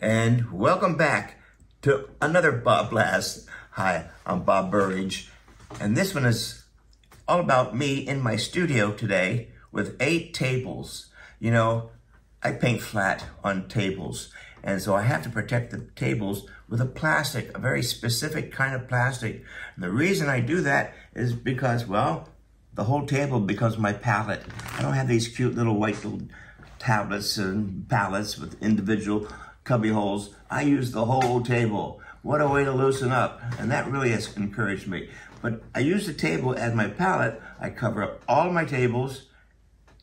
And welcome back to another Bob Blast. Hi, I'm Bob Burridge, and this one is all about me in my studio today with 8 tables. You know, I paint flat on tables, and so I have to protect the tables with a very specific kind of plastic. And the reason I do that is because, well, the whole table becomes my palette. I don't have these cute little white little tablets and palettes with individual cubby holes. I use the whole table. What a way to loosen up. And that really has encouraged me. But I use the table as my palette. I cover up all my tables.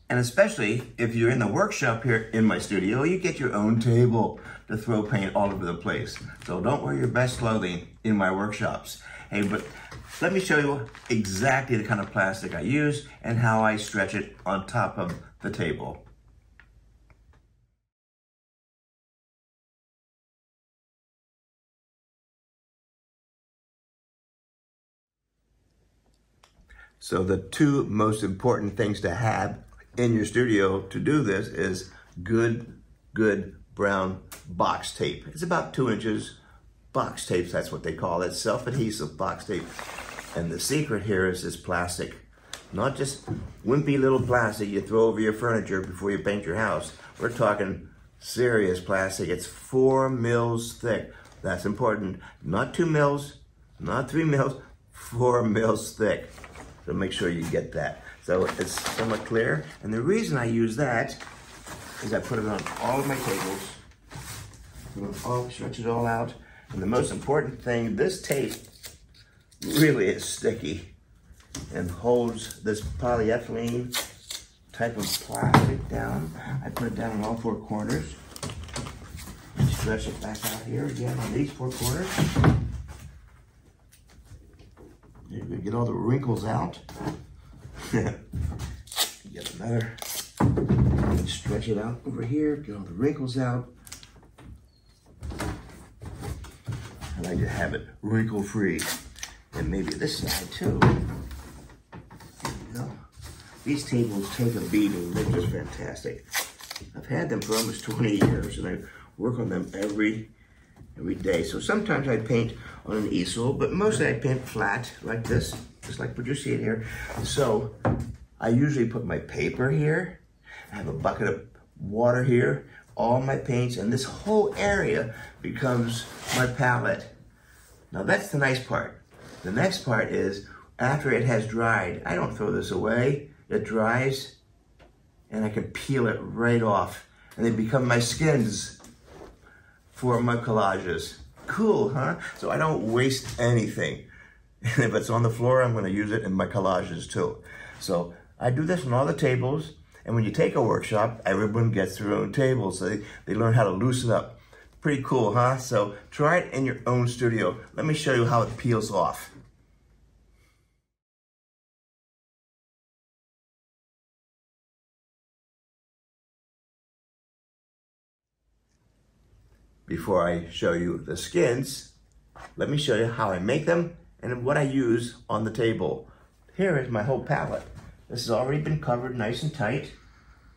And especially if you're in the workshop here in my studio, you get your own table to throw paint all over the place. So don't wear your best clothing in my workshops. Hey, but let me show you exactly the kind of plastic I use and how I stretch it on top of the table. So the 2 most important things to have in your studio to do this is good brown box tape. It's about 2 inches. Box tapes, that's what they call it, self-adhesive box tape. And the secret here is this plastic. Not just wimpy little plastic you throw over your furniture before you paint your house. We're talking serious plastic. It's 4 mils thick. That's important. Not 2 mils, not 3 mils, 4 mils thick. So make sure you get that. So it's somewhat clear. And the reason I use that is I put it on all of my tables. Stretch it all out. And the most important thing, this tape really is sticky and holds this polyethylene type of plastic down. I put it down on all 4 corners. And stretch it back out here again on these 4 corners. You're gonna get all the wrinkles out. Get another. And stretch it out over here, get all the wrinkles out. I like to have it wrinkle-free. And maybe this side too. You know, these tables take a beating. They're just fantastic. I've had them for almost 20 years, and I work on them every day. So sometimes I paint on an easel, but mostly I paint flat like this, just like what you see it here. So I usually put my paper here. I have a bucket of water here, all my paints, and this whole area becomes my palette. Now that's the nice part. The next part is after it has dried, I don't throw this away. It dries and I can peel it right off, and they become my skins for my collages. Cool, huh? So I don't waste anything. And if it's on the floor, I'm gonna use it in my collages too. So I do this on all the tables, and when you take a workshop, everyone gets their own table, so they learn how to loosen up. Pretty cool, huh? So try it in your own studio. Let me show you how it peels off. Before I show you the skins, let me show you how I make them and what I use on the table. Here is my whole palette. This has already been covered nice and tight.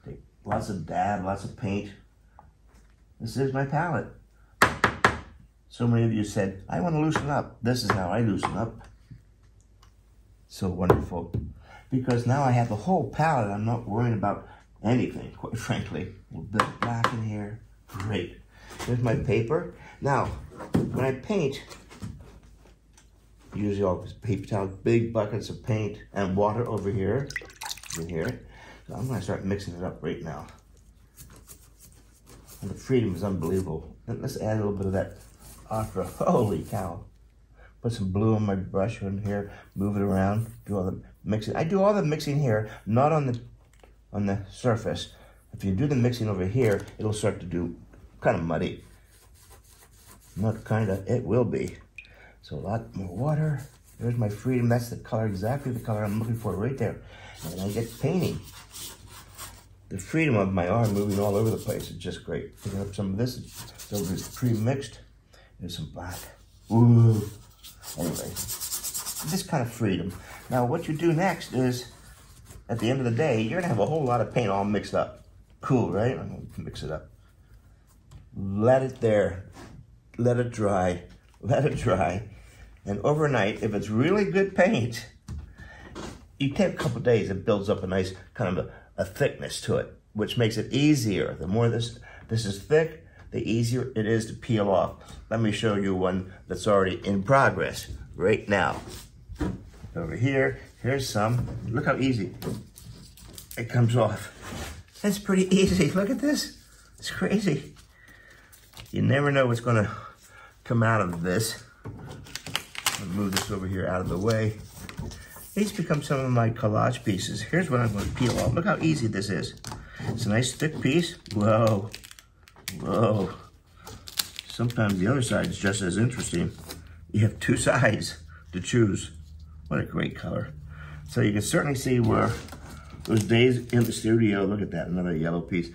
Take lots of dab, lots of paint. This is my palette. So many of you said, I want to loosen up. This is how I loosen up. So wonderful. Because now I have the whole palette. I'm not worrying about anything, quite frankly. A little bit of black in here. Great. Here's my paper. Now, when I paint, usually always paper towels, big buckets of paint and water over here, in here. So I'm gonna start mixing it up right now. And the freedom is unbelievable. And let's add a little bit of that aqua. Holy cow. Put some blue on my brush in here, move it around, do all the mixing. I do all the mixing here, not on the surface. If you do the mixing over here, it'll start to do kind of muddy. Not kinda, it will be. So a lot more water. There's my freedom. That's the color, exactly the color I'm looking for right there. And I get painting. The freedom of my arm moving all over the place is just great. Picking up some of this, so it's pre-mixed. There's some black. Ooh. Anyway, this kind of freedom. Now what you do next is, at the end of the day, you're gonna have a whole lot of paint all mixed up. Cool, right? I'm gonna mix it up. let it there, let it dry, let it dry. And overnight, if it's really good paint, you take a couple of days, it builds up a nice kind of a thickness to it, which makes it easier. The more this is thick, the easier it is to peel off. Let me show you one that's already in progress right now. Over here, here's some. Look how easy it comes off. That's pretty easy. Look at this. It's crazy. You never know what's gonna come out of this. I'll move this over here out of the way. These become some of my collage pieces. Here's what I'm gonna peel off. Look how easy this is. It's a nice thick piece. Whoa, whoa. Sometimes the other side is just as interesting. You have two sides to choose. What a great color. So you can certainly see where those days in the studio, look at that, another yellow piece.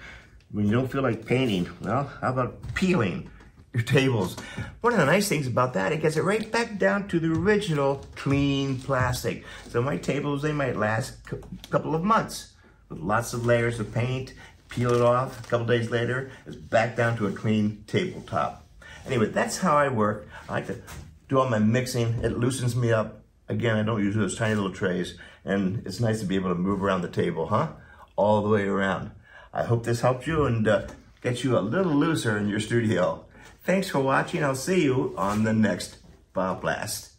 When you don't feel like painting, well, how about peeling your tables? One of the nice things about that, it gets it right back down to the original clean plastic. So my tables, they might last a couple of months with lots of layers of paint. Peel it off, a couple days later, it's back down to a clean tabletop. Anyway, that's how I work. I like to do all my mixing. It loosens me up. Again, I don't use those tiny little trays, and it's nice to be able to move around the table, huh? All the way around. I hope this helps you and gets you a little looser in your studio. Thanks for watching. I'll see you on the next Bob Blast.